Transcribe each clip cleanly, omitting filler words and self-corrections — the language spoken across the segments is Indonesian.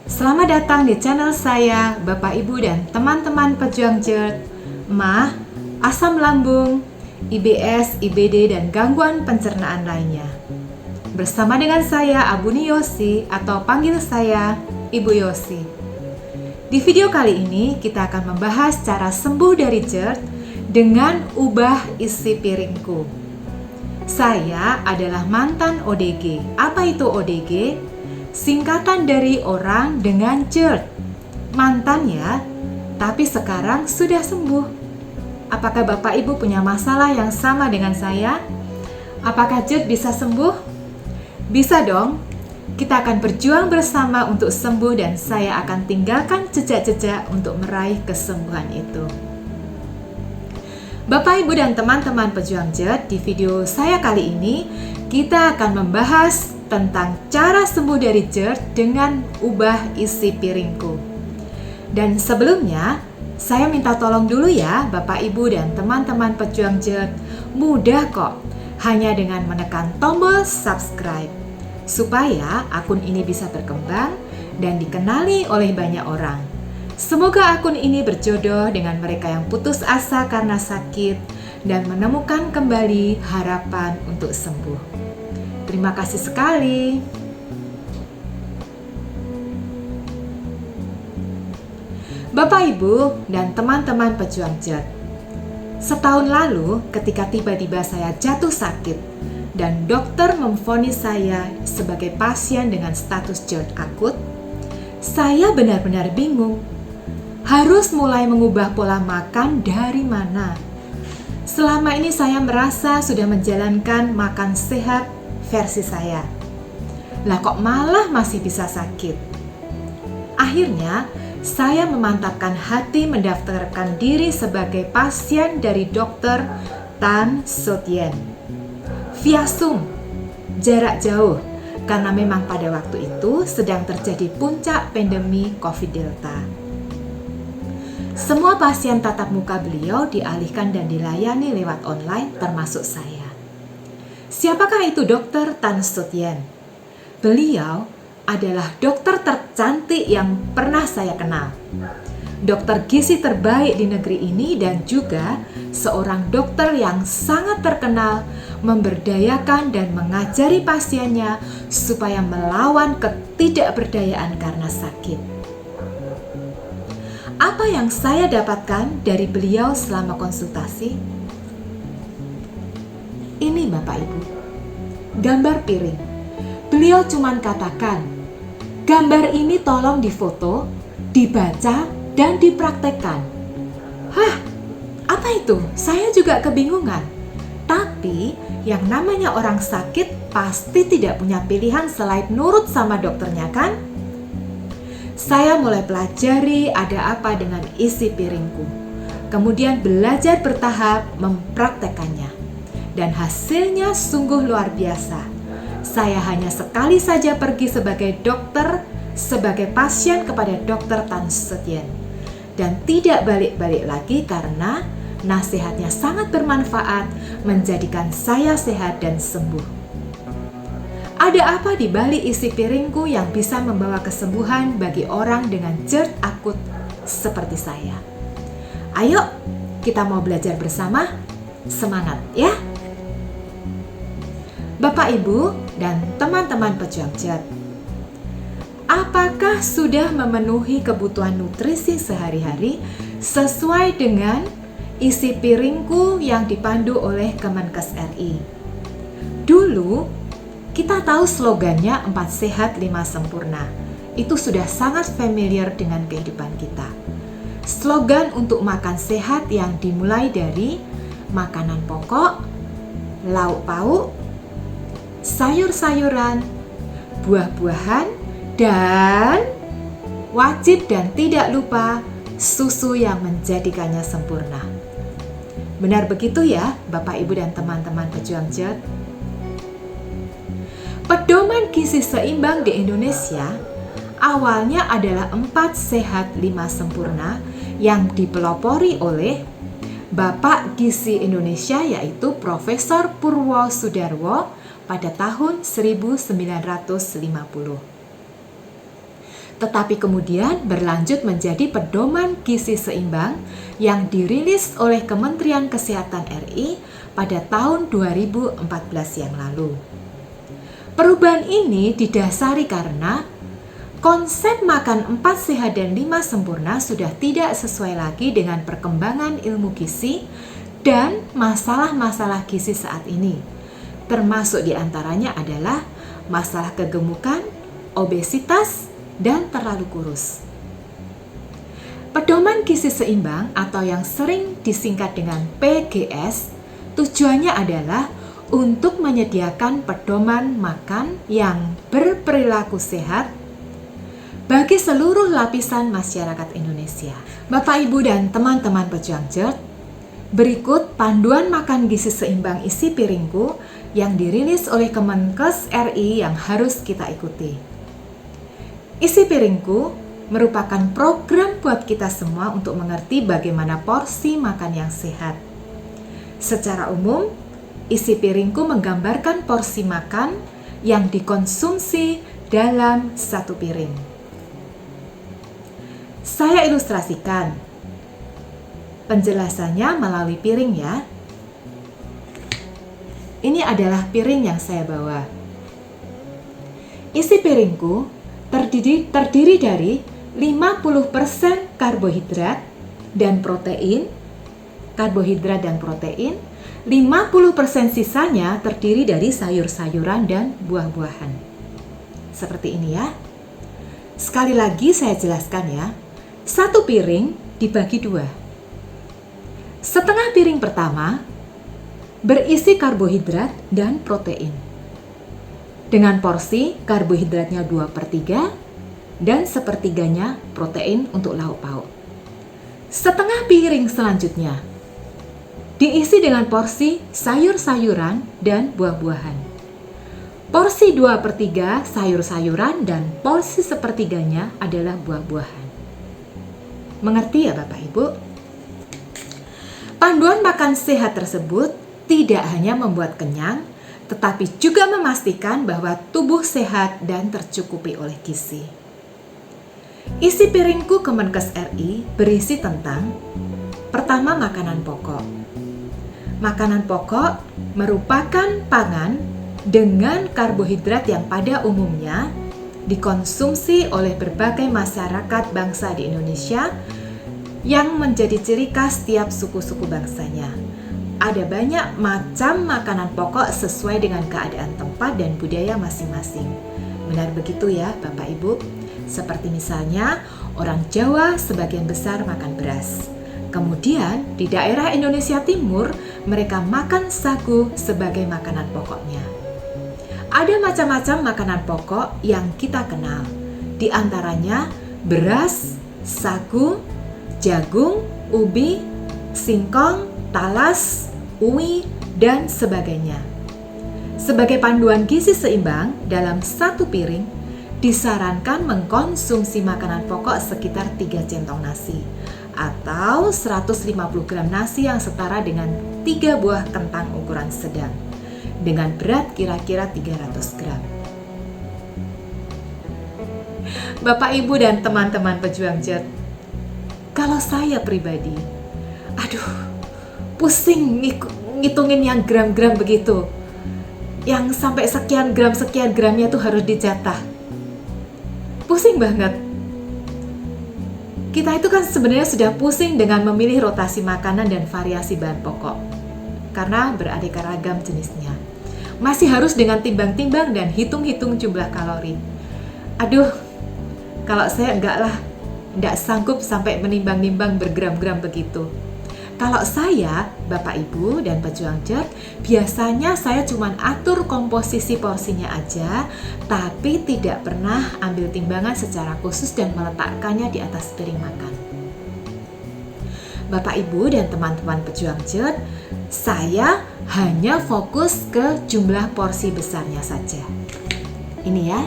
Selamat datang di channel saya, Bapak Ibu dan teman-teman pejuang GERD, MAH, asam lambung, IBS, IBD, dan gangguan pencernaan lainnya. Bersama dengan saya, Abuni Yosi, atau panggil saya Ibu Yosi. Di video kali ini, kita akan membahas cara sembuh dari GERD dengan ubah isi piringku. Saya adalah mantan ODG. Apa itu ODG? Singkatan dari orang dengan GERD. Mantan ya, tapi sekarang sudah sembuh. Apakah Bapak Ibu punya masalah yang sama dengan saya? Apakah GERD bisa sembuh? Bisa dong. Kita akan berjuang bersama untuk sembuh dan saya akan tinggalkan jejak-jejak untuk meraih kesembuhan itu. Bapak, Ibu, dan teman-teman pejuang GERD, di video saya kali ini kita akan membahas tentang cara sembuh dari GERD dengan ubah isi piringku. Dan sebelumnya, saya minta tolong dulu ya Bapak, Ibu, dan teman-teman pejuang GERD. Mudah kok, hanya dengan menekan tombol subscribe, supaya akun ini bisa berkembang dan dikenali oleh banyak orang. Semoga akun ini berjodoh dengan mereka yang putus asa karena sakit dan menemukan kembali harapan untuk sembuh. Terima kasih sekali. Bapak, Ibu, dan teman-teman pejuang GERD. Setahun lalu ketika tiba-tiba saya jatuh sakit dan dokter memvonis saya sebagai pasien dengan status GERD akut, saya benar-benar bingung. Harus mulai mengubah pola makan dari mana? Selama ini saya merasa sudah menjalankan makan sehat versi saya. Lah kok malah masih bisa sakit? Akhirnya, saya memantapkan hati mendaftarkan diri sebagai pasien dari Dr. Tan Sut Yen via Zoom, jarak jauh, karena memang pada waktu itu sedang terjadi puncak pandemi COVID Delta. Semua pasien tatap muka beliau dialihkan dan dilayani lewat online, termasuk saya. Siapakah itu Dr. Tan Sut Yen? Beliau adalah dokter tercantik yang pernah saya kenal. Dokter gizi terbaik di negeri ini dan juga seorang dokter yang sangat terkenal memberdayakan dan mengajari pasiennya supaya melawan ketidakberdayaan karena sakit. Apa yang saya dapatkan dari beliau selama konsultasi? Ini Bapak Ibu, gambar piring. Beliau cuman katakan, gambar ini tolong difoto, dibaca, dan dipraktekkan. Hah, apa itu? Saya juga kebingungan. Tapi yang namanya orang sakit pasti tidak punya pilihan selain nurut sama dokternya kan? Saya mulai pelajari ada apa dengan isi piringku. Kemudian belajar bertahap mempraktekannya. Dan hasilnya sungguh luar biasa. Saya hanya sekali saja pergi sebagai dokter, sebagai pasien kepada Dr. Tan Sut Yen. Dan tidak balik-balik lagi karena nasihatnya sangat bermanfaat menjadikan saya sehat dan sembuh. Ada apa di balik isi piringku yang bisa membawa kesembuhan bagi orang dengan GERD akut seperti saya? Ayo, kita mau belajar bersama. Semangat ya! Bapak, Ibu, dan teman-teman pejuang GERD, apakah sudah memenuhi kebutuhan nutrisi sehari-hari sesuai dengan isi piringku yang dipandu oleh Kemenkes RI? Dulu, kita tahu slogannya 4 sehat 5 sempurna. Itu sudah sangat familiar dengan kehidupan kita. Slogan untuk makan sehat yang dimulai dari makanan pokok, lauk pauk, sayur-sayuran, buah-buahan, dan wajib dan tidak lupa susu yang menjadikannya sempurna. Benar begitu ya Bapak, Ibu, dan teman-teman pejuang GERD? Pedoman gizi seimbang di Indonesia awalnya adalah 4 sehat 5 sempurna yang dipelopori oleh Bapak Gizi Indonesia yaitu Profesor Purwo Sudarwo pada tahun 1950. tetapi kemudian berlanjut menjadi pedoman gizi seimbang yang dirilis oleh Kementerian Kesehatan RI pada tahun 2014 yang lalu. Perubahan ini didasari karena konsep makan 4 sehat dan 5 sempurna sudah tidak sesuai lagi dengan perkembangan ilmu gizi dan masalah-masalah gizi saat ini. Termasuk diantaranya adalah masalah kegemukan, obesitas, dan terlalu kurus. Pedoman gizi seimbang atau yang sering disingkat dengan PGS, tujuannya adalah untuk menyediakan pedoman makan yang berperilaku sehat bagi seluruh lapisan masyarakat Indonesia. Bapak, Ibu, dan teman-teman pejuang JERT, berikut panduan makan gizi seimbang isi piringku yang dirilis oleh Kemenkes RI yang harus kita ikuti. Isi piringku merupakan program buat kita semua untuk mengerti bagaimana porsi makan yang sehat. Secara umum, isi piringku menggambarkan porsi makan yang dikonsumsi dalam satu piring. Saya ilustrasikan penjelasannya melalui piring ya. Ini adalah piring yang saya bawa. Isi piringku terdiri dari 50% karbohidrat dan protein, 50% sisanya terdiri dari sayur-sayuran dan buah-buahan. Seperti ini ya. Sekali lagi saya jelaskan ya. Satu piring dibagi 2. Setengah piring pertama berisi karbohidrat dan protein. Dengan porsi karbohidratnya 2/3 dan sepertiganya protein untuk lauk pauk. Setengah piring selanjutnya diisi dengan porsi sayur-sayuran dan buah-buahan. Porsi 2/3 sayur-sayuran dan porsi sepertiganya adalah buah-buahan. Mengerti ya Bapak Ibu? Panduan makan sehat tersebut tidak hanya membuat kenyang, tetapi juga memastikan bahwa tubuh sehat dan tercukupi oleh gizi. Isi piringku Kemenkes RI berisi tentang pertama, makanan pokok. Makanan pokok merupakan pangan dengan karbohidrat yang pada umumnya dikonsumsi oleh berbagai masyarakat bangsa di Indonesia yang menjadi ciri khas tiap suku-suku bangsanya. Ada banyak macam makanan pokok sesuai dengan keadaan tempat dan budaya masing-masing. Benar begitu ya Bapak Ibu? Seperti misalnya orang Jawa sebagian besar makan beras. Kemudian di daerah Indonesia Timur mereka makan sagu sebagai makanan pokoknya. Ada macam-macam makanan pokok yang kita kenal. Di antaranya beras, sagu, jagung, ubi, singkong, talas, uwi, dan sebagainya. Sebagai panduan gizi seimbang dalam satu piring, disarankan mengkonsumsi makanan pokok sekitar 3 centong nasi atau 150 gram nasi yang setara dengan 3 buah kentang ukuran sedang dengan berat kira-kira 300 gram. Bapak, Ibu, dan teman-teman pejuang JERT, kalau saya pribadi, pusing ngitungin yang gram-gram begitu. Yang sampai sekian gramnya tuh harus dijatah. Pusing banget. Kita itu kan sebenarnya sudah pusing dengan memilih rotasi makanan dan variasi bahan pokok. Karena beraneka ragam jenisnya. Masih harus dengan timbang-timbang dan hitung-hitung jumlah kalori. Kalau saya enggak sanggup sampai menimbang-nimbang bergram-gram begitu. Kalau saya, Bapak Ibu dan pejuang JERT, biasanya saya cuma atur komposisi porsinya aja, tapi tidak pernah ambil timbangan secara khusus dan meletakkannya di atas piring makan. Bapak Ibu dan teman-teman pejuang JERT, saya hanya fokus ke jumlah porsi besarnya saja. Ini ya.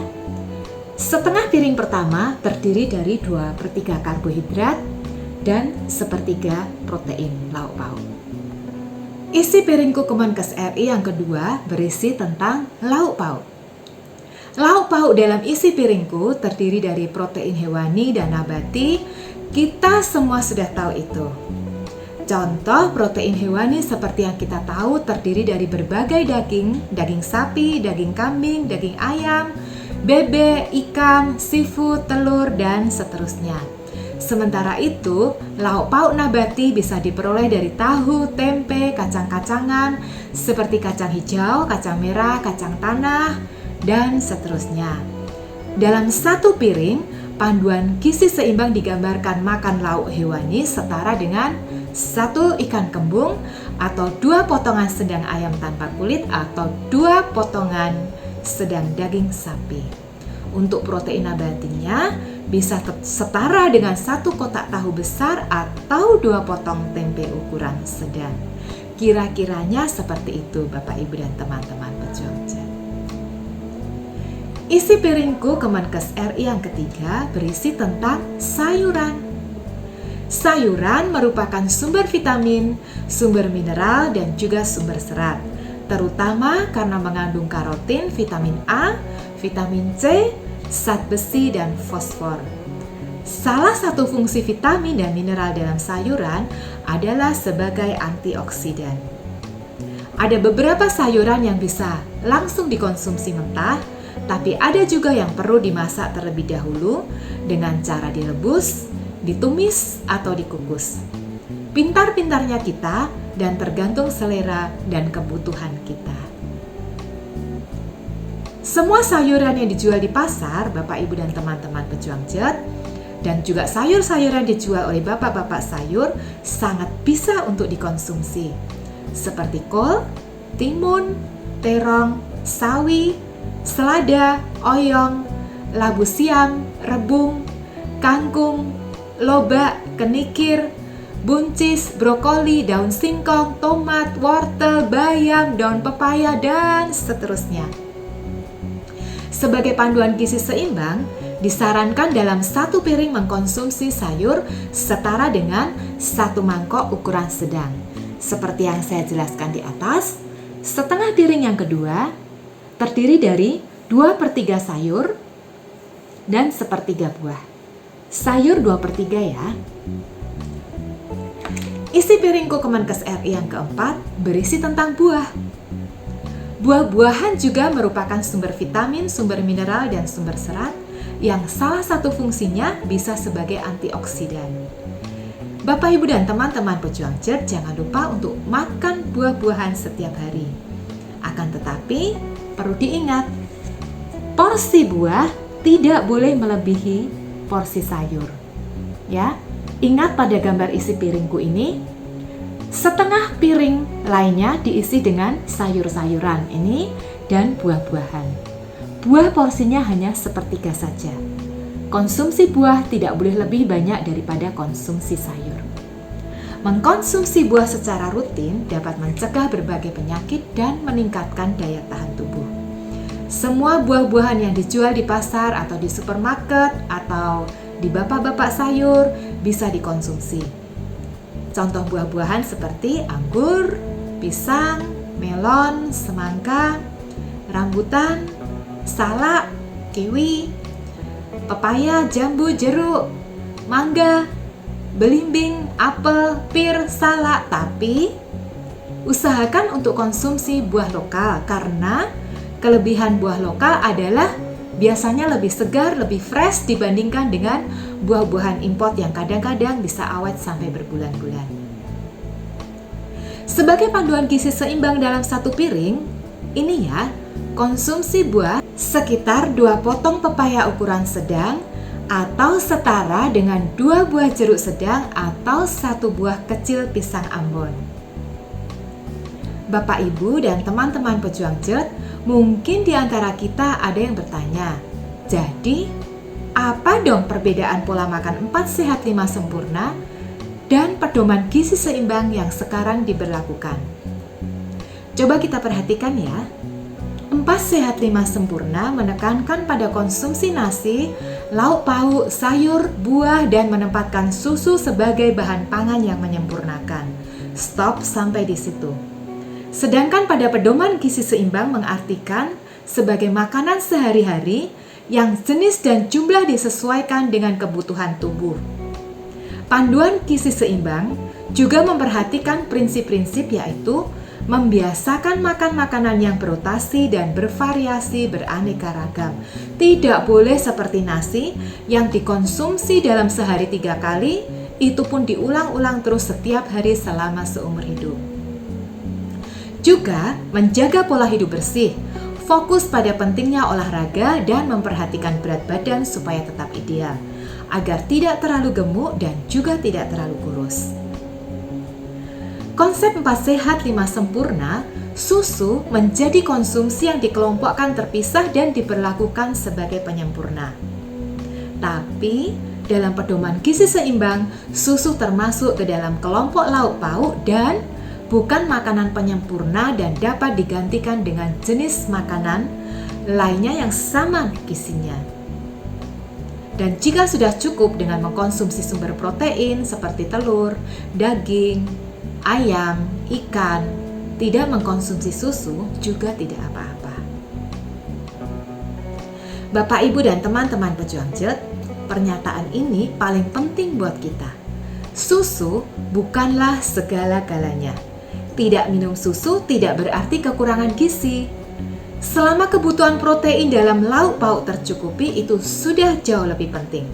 Setengah piring pertama terdiri dari 2/3 karbohidrat dan 1/3 protein lauk pauk. Isi piringku Kemenkes RI yang kedua berisi tentang lauk pauk. Lauk pauk dalam isi piringku terdiri dari protein hewani dan nabati. Kita semua sudah tahu itu. Contoh protein hewani seperti yang kita tahu terdiri dari berbagai daging, daging sapi, daging kambing, daging ayam, bebek, ikan, seafood, telur, dan seterusnya. Sementara itu, lauk pauk nabati bisa diperoleh dari tahu, tempe, kacang-kacangan seperti kacang hijau, kacang merah, kacang tanah, dan seterusnya. Dalam satu piring, panduan gizi seimbang digambarkan makan lauk hewani setara dengan 1 ikan kembung atau 2 potongan sedang ayam tanpa kulit atau 2 potongan sedang daging sapi. Untuk protein nabatinya bisa setara dengan 1 kotak tahu besar atau 2 potong tempe ukuran sedang. Kira-kiranya seperti itu Bapak Ibu dan teman-teman pejuang JET. Isi piringku Kemenkes RI yang ketiga berisi tentang sayuran. Sayuran merupakan sumber vitamin, sumber mineral, dan juga sumber serat, terutama karena mengandung karotin, vitamin A, vitamin C, zat besi, dan fosfor. Salah satu fungsi vitamin dan mineral dalam sayuran adalah sebagai antioksidan. Ada beberapa sayuran yang bisa langsung dikonsumsi mentah, tapi ada juga yang perlu dimasak terlebih dahulu dengan cara direbus, ditumis, atau dikukus. Pintar-pintarnya kita dan tergantung selera dan kebutuhan kita. Semua sayuran yang dijual di pasar, Bapak Ibu dan teman-teman pejuang JET, dan juga sayur-sayuran dijual oleh bapak-bapak sayur sangat bisa untuk dikonsumsi. Seperti kol, timun, terong, sawi, selada, oyong, labu siam, rebung, kangkung, lobak, kenikir, buncis, brokoli, daun singkong, tomat, wortel, bayam, daun pepaya, dan seterusnya. Sebagai panduan gizi seimbang, disarankan dalam satu piring mengkonsumsi sayur setara dengan 1 mangkok ukuran sedang. Seperti yang saya jelaskan di atas, setengah piring yang kedua terdiri dari 2/3 sayur dan 1/3 buah. Sayur 2/3 ya. Isi piringku Kemenkes RI yang keempat berisi tentang buah. Buah-buahan juga merupakan sumber vitamin, sumber mineral, dan sumber serat yang salah satu fungsinya bisa sebagai antioksidan. Bapak, Ibu, dan teman-teman pejuang JET jangan lupa untuk makan buah-buahan setiap hari. Akan tetapi, perlu diingat, porsi buah tidak boleh melebihi porsi sayur. Ya, ingat pada gambar isi piringku ini, setengah piring lainnya diisi dengan sayur-sayuran ini dan buah-buahan. Buah porsinya hanya 1/3 saja. Konsumsi buah tidak boleh lebih banyak daripada konsumsi sayur. Mengkonsumsi buah secara rutin dapat mencegah berbagai penyakit dan meningkatkan daya tahan tubuh. Semua buah-buahan yang dijual di pasar atau di supermarket atau di bapak-bapak sayur bisa dikonsumsi. Contoh buah-buahan seperti anggur, pisang, melon, semangka, rambutan, salak, kiwi, pepaya, jambu, jeruk, mangga, belimbing, apel, pir, salak. Tapi usahakan untuk konsumsi buah lokal karena kelebihan buah lokal adalah biasanya lebih segar, lebih fresh dibandingkan dengan buah-buahan import yang kadang-kadang bisa awet sampai berbulan-bulan. Sebagai panduan gizi seimbang dalam satu piring, ini ya, konsumsi buah sekitar 2 potong pepaya ukuran sedang atau setara dengan 2 buah jeruk sedang atau 1 buah kecil pisang Ambon. Bapak, Ibu, dan teman-teman pejuang JET, mungkin di antara kita ada yang bertanya, jadi apa dong perbedaan pola makan 4 sehat 5 sempurna dan pedoman gizi seimbang yang sekarang diberlakukan? Coba kita perhatikan ya. 4 sehat 5 sempurna menekankan pada konsumsi nasi, lauk pauk, sayur, buah, dan menempatkan susu sebagai bahan pangan yang menyempurnakan. Stop sampai di situ. Sedangkan pada pedoman gizi seimbang mengartikan sebagai makanan sehari-hari yang jenis dan jumlah disesuaikan dengan kebutuhan tubuh. Panduan gizi seimbang juga memperhatikan prinsip-prinsip, yaitu membiasakan makan makanan yang berotasi dan bervariasi beraneka ragam. Tidak boleh seperti nasi yang dikonsumsi dalam sehari 3 kali, itu pun diulang-ulang terus setiap hari selama seumur hidup. Juga menjaga pola hidup bersih, fokus pada pentingnya olahraga dan memperhatikan berat badan supaya tetap ideal, agar tidak terlalu gemuk dan juga tidak terlalu kurus. Konsep 4 sehat 5 sempurna, susu menjadi konsumsi yang dikelompokkan terpisah dan diperlakukan sebagai penyempurna. Tapi dalam pedoman gizi seimbang, susu termasuk ke dalam kelompok lauk pauk dan bukan makanan penyempurna dan dapat digantikan dengan jenis makanan lainnya yang sama gizinya. Dan jika sudah cukup dengan mengkonsumsi sumber protein seperti telur, daging, ayam, ikan, tidak mengkonsumsi susu juga tidak apa-apa. Bapak, Ibu, dan teman-teman pejuang JERT, pernyataan ini paling penting buat kita. Susu bukanlah segala-galanya. Tidak minum susu tidak berarti kekurangan gizi. Selama kebutuhan protein dalam lauk pauk tercukupi, itu sudah jauh lebih penting.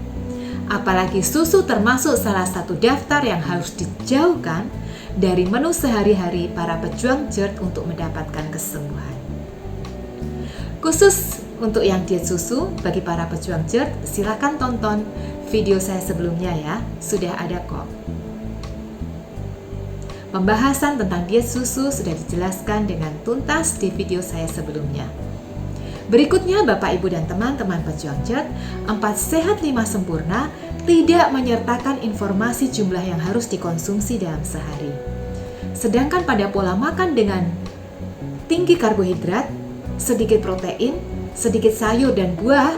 Apalagi susu termasuk salah satu daftar yang harus dijauhkan dari menu sehari-hari para pejuang JERT untuk mendapatkan kesembuhan. Khusus untuk yang diet susu, bagi para pejuang JERT, silakan tonton video saya sebelumnya ya, sudah ada kok. Pembahasan tentang diet susu sudah dijelaskan dengan tuntas di video saya sebelumnya. Berikutnya, Bapak, Ibu, dan teman-teman pejuang JERT, 4 sehat 5 sempurna tidak menyertakan informasi jumlah yang harus dikonsumsi dalam sehari. Sedangkan pada pola makan dengan tinggi karbohidrat, sedikit protein, sedikit sayur dan buah,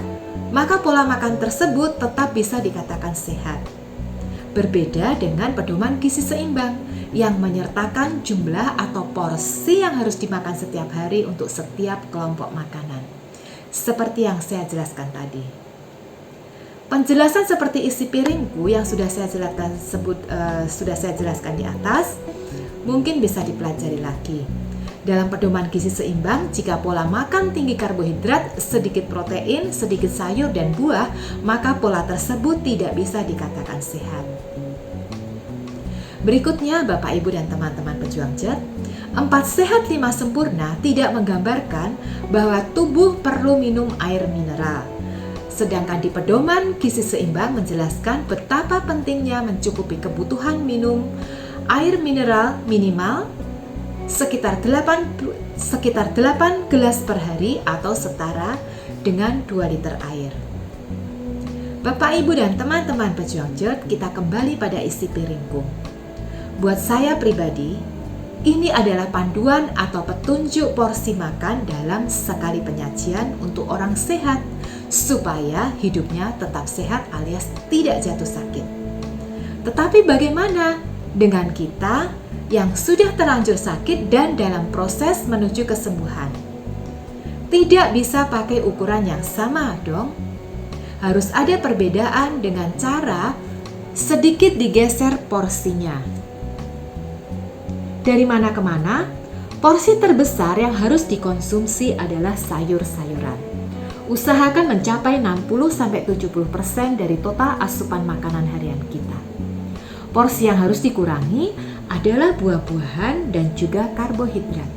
maka pola makan tersebut tetap bisa dikatakan sehat. Berbeda dengan pedoman gizi seimbang yang menyertakan jumlah atau porsi yang harus dimakan setiap hari untuk setiap kelompok makanan. Seperti yang saya jelaskan tadi. Penjelasan seperti isi piringku yang sudah saya jelaskan di atas, mungkin bisa dipelajari lagi. Dalam pedoman gizi seimbang, jika pola makan tinggi karbohidrat, sedikit protein, sedikit sayur dan buah, maka pola tersebut tidak bisa dikatakan sehat. Berikutnya, Bapak, Ibu, dan teman-teman pejuang JERT, 4 sehat 5 sempurna tidak menggambarkan bahwa tubuh perlu minum air mineral. Sedangkan di pedoman gizi seimbang menjelaskan betapa pentingnya mencukupi kebutuhan minum air mineral minimal sekitar 8 gelas per hari atau setara dengan 2 liter air. Bapak, Ibu, dan teman-teman pejuang JERT, kita kembali pada isi piringku. Buat saya pribadi, ini adalah panduan atau petunjuk porsi makan dalam sekali penyajian untuk orang sehat, supaya hidupnya tetap sehat alias tidak jatuh sakit. Tetapi bagaimana dengan kita yang sudah terlanjur sakit dan dalam proses menuju kesembuhan? Tidak bisa pakai ukuran yang sama dong. Harus ada perbedaan dengan cara sedikit digeser porsinya. Dari mana ke mana? Porsi terbesar yang harus dikonsumsi adalah sayur-sayuran. Usahakan mencapai 60-70% dari total asupan makanan harian kita. Porsi yang harus dikurangi adalah buah-buahan dan juga karbohidrat.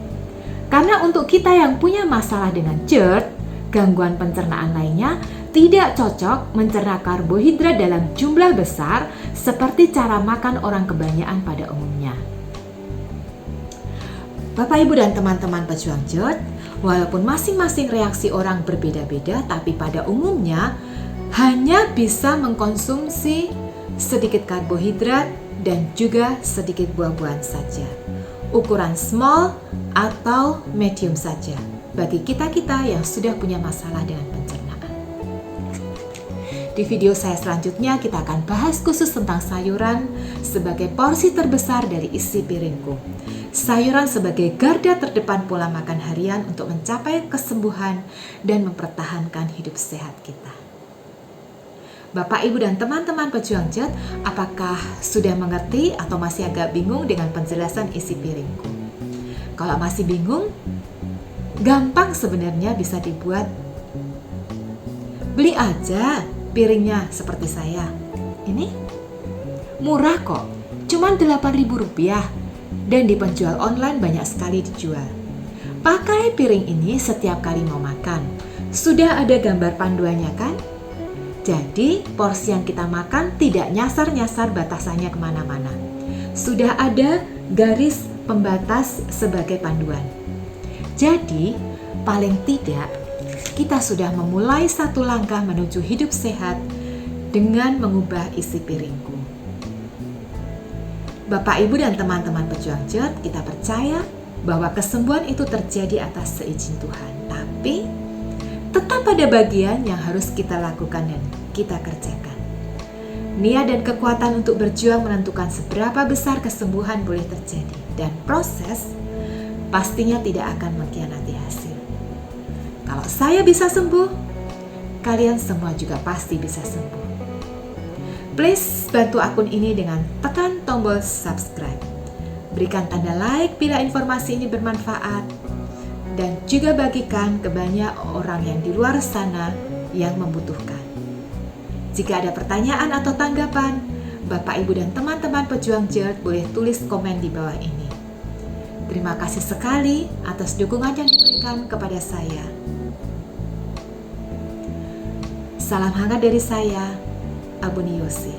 Karena untuk kita yang punya masalah dengan JERT, gangguan pencernaan lainnya, tidak cocok mencerna karbohidrat dalam jumlah besar seperti cara makan orang kebanyakan pada umumnya. Bapak, Ibu, dan teman-teman pejuang JERT, walaupun masing-masing reaksi orang berbeda-beda, tapi pada umumnya hanya bisa mengkonsumsi sedikit karbohidrat dan juga sedikit buah-buahan saja. Ukuran small atau medium saja bagi kita-kita yang sudah punya masalah dengan pencernaan. Di video saya selanjutnya kita akan bahas khusus tentang sayuran sebagai porsi terbesar dari isi piringku. Sayuran sebagai garda terdepan pola makan harian untuk mencapai kesembuhan dan mempertahankan hidup sehat kita. Bapak, Ibu, dan teman-teman pejuang jet, apakah sudah mengerti atau masih agak bingung dengan penjelasan isi piringku? Kalau masih bingung, gampang sebenarnya bisa dibuat. Beli aja piringnya seperti saya. Ini murah kok, cuman Rp8.000 dan di penjual online banyak sekali dijual. Pakai piring ini setiap kali mau makan. Sudah ada gambar panduannya kan? Jadi porsi yang kita makan tidak nyasar-nyasar batasannya kemana-mana. Sudah ada garis pembatas sebagai panduan. Jadi paling tidak kita sudah memulai satu langkah menuju hidup sehat dengan mengubah isi piringku. Bapak, Ibu, dan teman-teman pejuang jet, kita percaya bahwa kesembuhan itu terjadi atas seizin Tuhan. Tapi tetap ada bagian yang harus kita lakukan dan kita kerjakan. Niat dan kekuatan untuk berjuang menentukan seberapa besar kesembuhan boleh terjadi. Dan proses pastinya tidak akan mengkhianati hasil. Kalau saya bisa sembuh, kalian semua juga pasti bisa sembuh. Please bantu akun ini dengan tekan tombol subscribe. Berikan tanda like bila informasi ini bermanfaat. Dan juga bagikan ke banyak orang yang di luar sana yang membutuhkan. Jika ada pertanyaan atau tanggapan, Bapak, Ibu, dan teman-teman pejuang jet boleh tulis komen di bawah ini. Terima kasih sekali atas dukungan yang diberikan kepada saya. Salam hangat dari saya, Abuni Yosi.